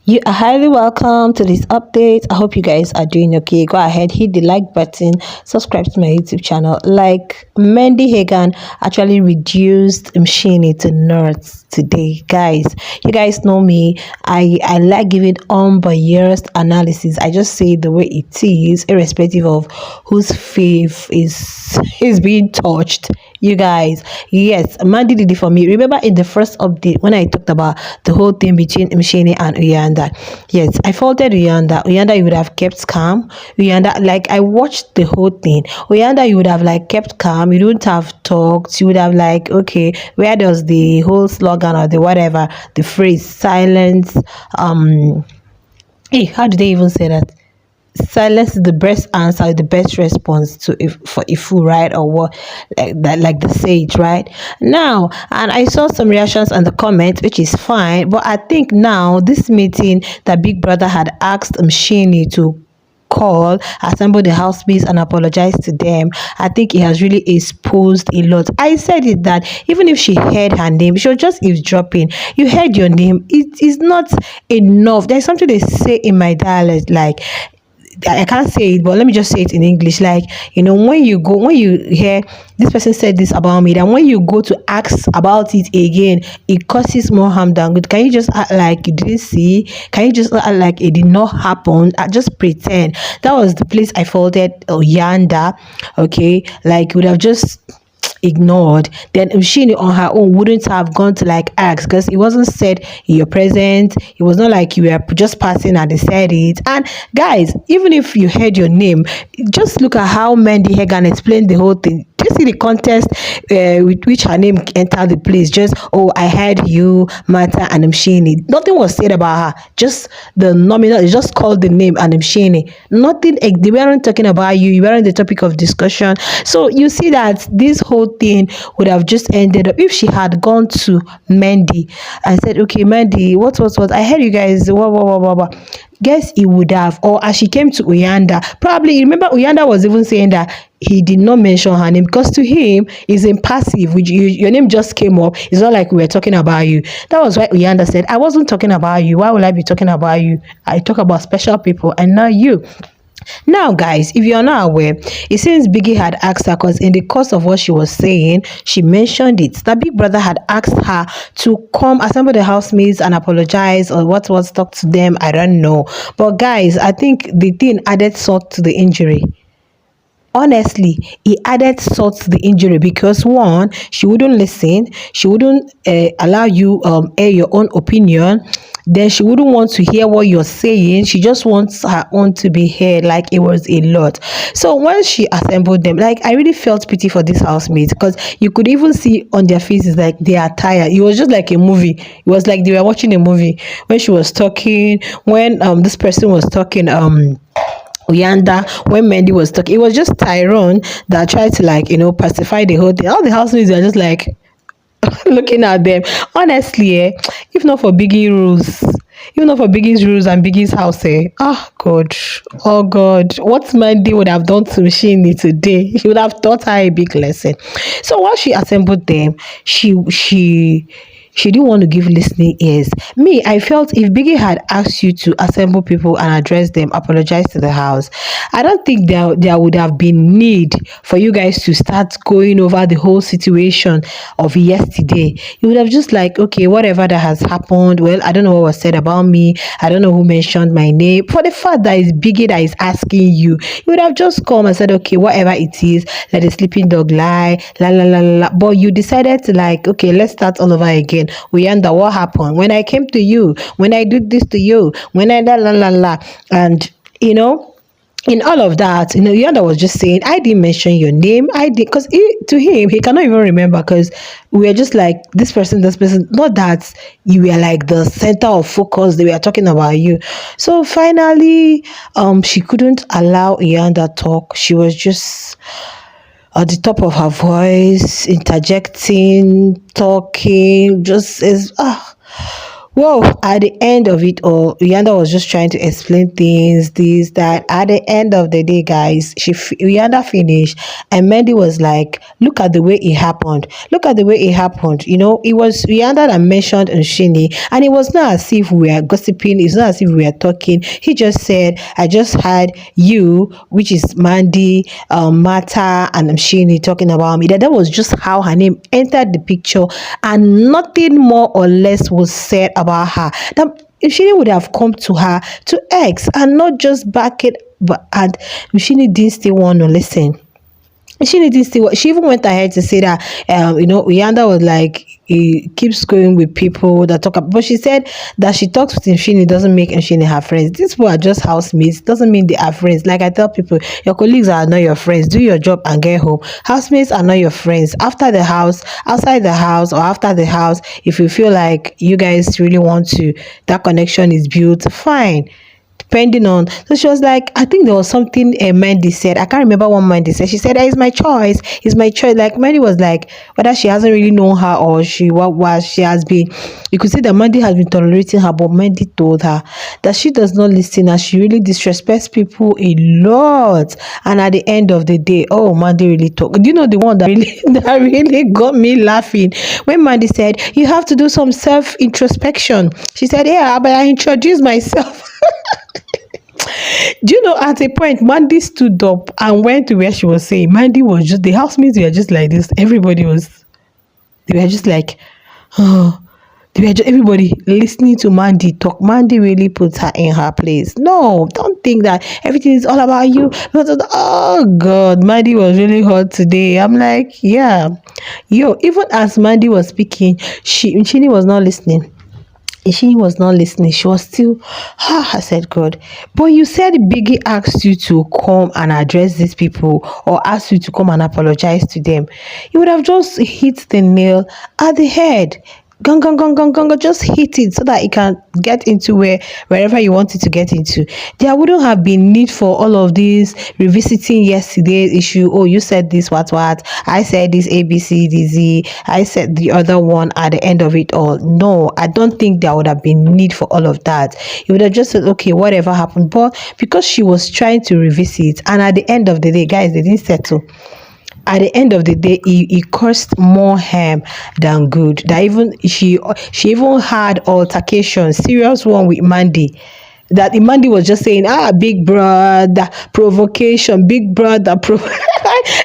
You are highly welcome to this update. I hope you guys are doing okay. Go ahead, hit the like button, subscribe to my YouTube channel. Like Mandy Hagan actually reduced MSHINI to nerds today. Guys, you guys know me. I like giving unbiased analysis. I just say the way it is, irrespective of whose faith is being touched. You guys, yes, Mandy did it for me. Remember in the first update when I talked about the whole thing between MSHINI and UYANDA? Yes, I faulted UYANDA. UYANDA, you would have kept calm. UYANDA, like I watched the whole thing. UYANDA, you would have like kept calm. You wouldn't have talked. You would have like, okay, where does the whole slogan or the whatever, the phrase silence, hey, how do they even say that? Silence is the best answer, the best response to if for a fool, right? Or what, like that, like the sage, right? Now, and I saw some reactions on the comments, which is fine, but I think now this meeting that Big Brother had asked MSHINI to call, assemble the housemates and apologize to them. I think it has really exposed a lot. I said it that even if she heard her name, she was just eavesdropping. You heard your name, it is not enough. There's something they say in my dialect, like I can't say it, but let me just say it in English. Like, when you hear this person said this about me, then when you go to ask about it again, it causes more harm than good. Can you just act like you didn't see? Can you just act like it did not happen? Just pretend. That was the place I faulted Yanda. Okay, like would have just ignored, then MSHINI on her own wouldn't have gone to like ask, because it wasn't said in your presence. It was not like you were just passing and they said it. And guys, even if you heard your name, just look at how Mandy Hagan explained the whole thing. Do you see the context with which her name entered the place? Just, oh, I heard you, Martha, and MSHINI. Nothing was said about her. Just the nominal, it just called the name and MSHINI. Nothing, they weren't talking about you. You weren't the topic of discussion. So you see that this whole thing would have just ended up if she had gone to Mandy and said, okay, Mandy, what, I heard you guys, what. Guess he would have, or as she came to UYANDA, probably remember UYANDA was even saying that he did not mention her name because to him it's impassive. Which your name just came up. It's not like we were talking about you. That was why UYANDA said, I wasn't talking about you. Why would I be talking about you? I talk about special people and not you. Now, guys, if you're not aware, it seems Biggie had asked her, because in the course of what she was saying, she mentioned it, that Big Brother had asked her to come assemble the housemates and apologize, or what was talk to them. I don't know. But guys, I think the thing added salt to the injury. Honestly, he added salt to the injury, because one, she wouldn't listen, she wouldn't allow you air your own opinion, then she wouldn't want to hear what you're saying. She just wants her own to be heard. Like, it was a lot. So when she assembled them, like, I really felt pity for these housemates, because you could even see on their faces like they are tired. It was just like a movie. It was like they were watching a movie when she was talking, when this person was talking, UYANDA, when Mandy was talking. It was just Tyrone that tried to, like, pacify the whole thing. All the housemates were just like looking at them. Honestly, if not for Biggie rules, even not for Biggie's rules and Biggie's house, God, oh God, what Mandy would have done to MSHINI today, he would have taught her a big lesson. So while she assembled them, she didn't want to give listening ears. Me, I felt if Biggie had asked you to assemble people and address them, apologize to the house, I don't think there would have been need for you guys to start going over the whole situation of yesterday. You would have just like, okay, whatever that has happened, well, I don't know what was said about me. I don't know who mentioned my name. For the fact that it's Biggie that is asking you, you would have just come and said, okay, whatever it is, let the sleeping dog lie, la la la la. But you decided to, like, okay, let's start all over again. UYANDA, what happened when I came to you, when I did this to you, when I la la la la. And in all of that, UYANDA was just saying, I didn't mention your name. I did, because to him, he cannot even remember, because we were just like, this person. Not that you were like the center of focus. They were talking about you. So finally, she couldn't allow UYANDA talk. She was just at the top of her voice, interjecting, talking, just as Whoa, at the end of it all, Uyanda was just trying to explain things, this, that. At the end of the day, guys, Uyanda finished, and Mandy was like, look at the way it happened. Look at the way it happened. You know, it was Uyanda that mentioned Nshini, and it was not as if we were gossiping, it's not as if we were talking. He just said, I just had you, which is Mandy, Mata, and Nshini talking about me. That was just how her name entered the picture, and nothing more or less was said about her. That Mshini would have come to her to X and not just back it, but and Mshini didn't still want to listen. She didn't still. She even went ahead to say that, Uyanda was like, he keeps going with people that talk about. But she said that she talks with Mshini doesn't make Mshini her friends. These people are just housemates. Doesn't mean they are friends. Like I tell people, your colleagues are not your friends. Do your job and get home. Housemates are not your friends. After the house, outside the house, or after the house, if you feel like you guys really want to, that connection is built, fine, depending on. So she was like, I think there was something Mandy said. I can't remember what Mandy said. She said, it's my choice. It's my choice. Like Mandy was like, whether she hasn't really known her or what was she has been. You could see that Mandy has been tolerating her, but Mandy told her that she does not listen and she really disrespects people a lot. And at the end of the day, oh, Mandy really talked. Do you know the one that really that really got me laughing? When Mandy said, you have to do some self-introspection. She said, yeah, but I introduced myself. Do you know, at a point, Mandy stood up and went to where she was saying. Mandy was just, the housemates were just like this. Everybody was, they were just like, oh, they were just, everybody listening to Mandy talk. Mandy really puts her in her place. No, don't think that everything is all about you. Oh, God, Mandy was really hot today. I'm like, yeah. Yo, even as Mandy was speaking, Chini was not listening. She was not listening. She was still, I said, God. But you said Biggie asked you to come and address these people or asked you to come and apologize to them. You would have just hit the nail at the head. Gung, gung, gung, gung, gung, just hit it so that it can get into wherever you want it to get into. There wouldn't have been need for all of this revisiting yesterday's issue. Oh, you said this, what, I said this, A, B, C, D, Z. I said the other one at the end of it all. No, I don't think there would have been need for all of that. You would have just said, okay, whatever happened. But because she was trying to revisit, and at the end of the day, guys, they didn't settle. At the end of the day, he caused more harm than good. That even she even had altercation, serious one with Mandy. That Mandy was just saying, big brother provocation, big brother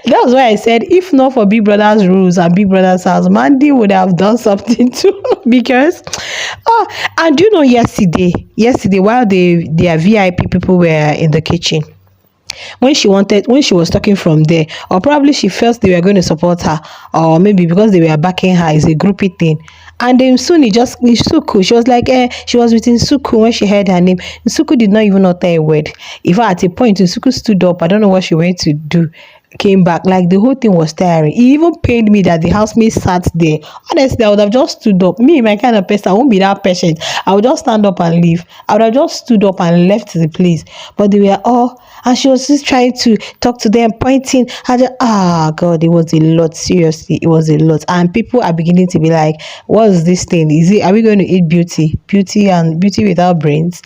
That's why I said, if not for Big Brother's rules and Big Brother's house, Mandy would have done something too. Because and you know, yesterday while their VIP people were in the kitchen, when she was talking from there, or probably she felt they were going to support her, or maybe because they were backing her, it's a groupie thing. And then soon Nsuku, she was like, she was with Nsuku when she heard her name. Nsuku did not even utter a word. In fact, at a point, Nsuku stood up. I don't know what she went to do. Came back, like the whole thing was tiring. It even pained me that the housemaid sat there. Honestly, I would have just stood up. Me, my kind of person, I won't be that patient. I would just stand up and leave. I would have just stood up and left the place. But they were all, and she was just trying to talk to them, pointing. God, it was a lot. Seriously, it was a lot. And people are beginning to be like, what's this thing? Are we going to eat beauty and beauty without brains?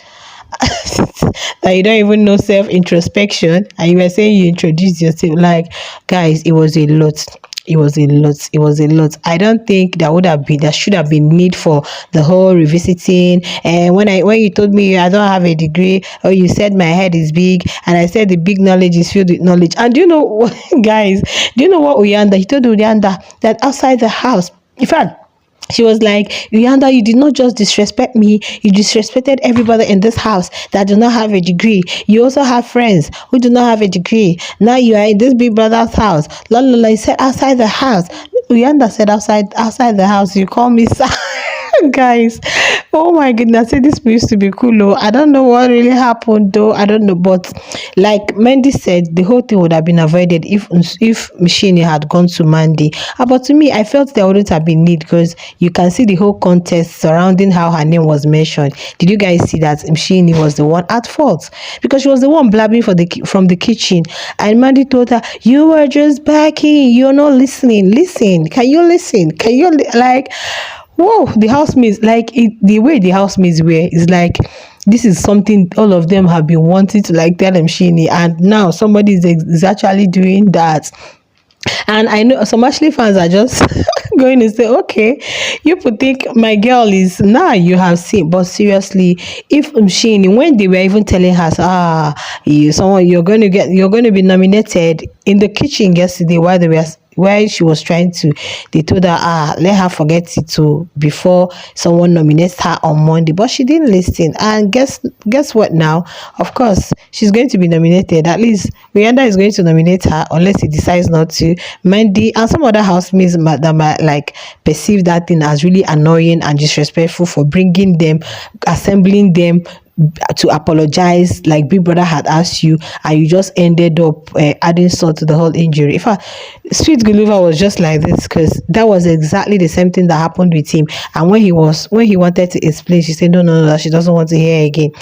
That you don't even know self-introspection, and you were saying you introduced yourself. Like, guys, it was a lot. I don't think there should have been need for the whole revisiting. And when you told me I don't have a degree, or you said my head is big, and I said the big knowledge is filled with knowledge. And do you know what, guys, he told Uyanda that outside the house, in fact, she was like, Uyanda, you did not just disrespect me, you disrespected everybody in this house that do not have a degree. You also have friends who do not have a degree. Now you are in this big brother's house. La la la, you said outside the house. Uyanda said outside the house. You call me sir. Guys, oh my goodness, this used to be cool. Oh, I don't know what really happened though. I don't know, but like Mandy said, the whole thing would have been avoided if MSHINI had gone to Mandy. But to me, I felt there wouldn't have been need, because you can see the whole context surrounding how her name was mentioned. Did you guys see that MSHINI was the one at fault? Because she was the one blabbing from the kitchen, and Mandy told her, you were just backing, you're not listening. Listen, can you listen? Like, whoa, the housemates, like it, the way the housemates were is like this is something all of them have been wanting to like tell them Shini, and now somebody is actually doing that. And I know some Ashley fans are just going to say, okay, you could think my girl is now you have seen, but seriously, if Shini, when they were even telling her, someone you're going to be nominated in the kitchen yesterday while they were while she was trying to, they told her, let her forget it too before someone nominates her on Monday. But she didn't listen. And guess what now? Of course, she's going to be nominated. At least Rihanna is going to nominate her unless he decides not to. Mandy and some other housemates that might like perceive that thing as really annoying and disrespectful for bringing them, assembling them to apologize like Big Brother had asked you, and you just ended up adding salt to the whole injury. In fact, Sweet Gulliver was just like this because that was exactly the same thing that happened with him. And when he wanted to explain, she said no, that she doesn't want to hear again.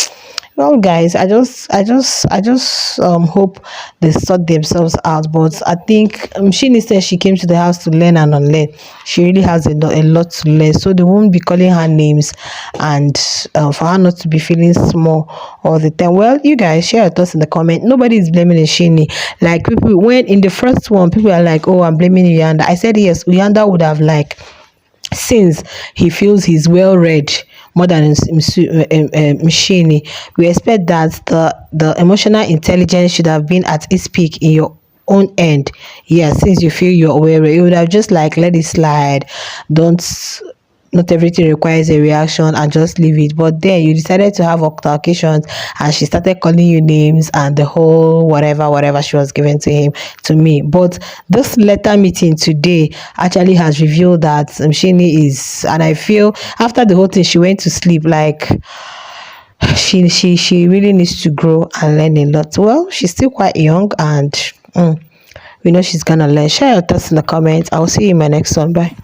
Well, guys, I just hope they sort themselves out. But I think she said she came to the house to learn and unlearn. She really has a lot to learn, so they won't be calling her names, and for her not to be feeling small all the time. Well, you guys share your thoughts in the comment. Nobody is blaming Shini. Like people, when in the first one, people are like, "Oh, I'm blaming Uyanda." I said yes, Uyanda would have like, since he feels he's well read more than MSHINI, we expect that the emotional intelligence should have been at its peak in your own end. Yeah, since you feel you're aware, you would have just like let it slide. Don't, not everything requires a reaction, and just leave it. But then you decided to have altercations, and she started calling you names and the whole whatever she was giving to me. But this letter meeting today actually has revealed that Shini is, and I feel after the whole thing she went to sleep like she really needs to grow and learn a lot. Well, she's still quite young, and we know she's gonna learn. Share your thoughts in the comments. I'll see you in my next one. Bye.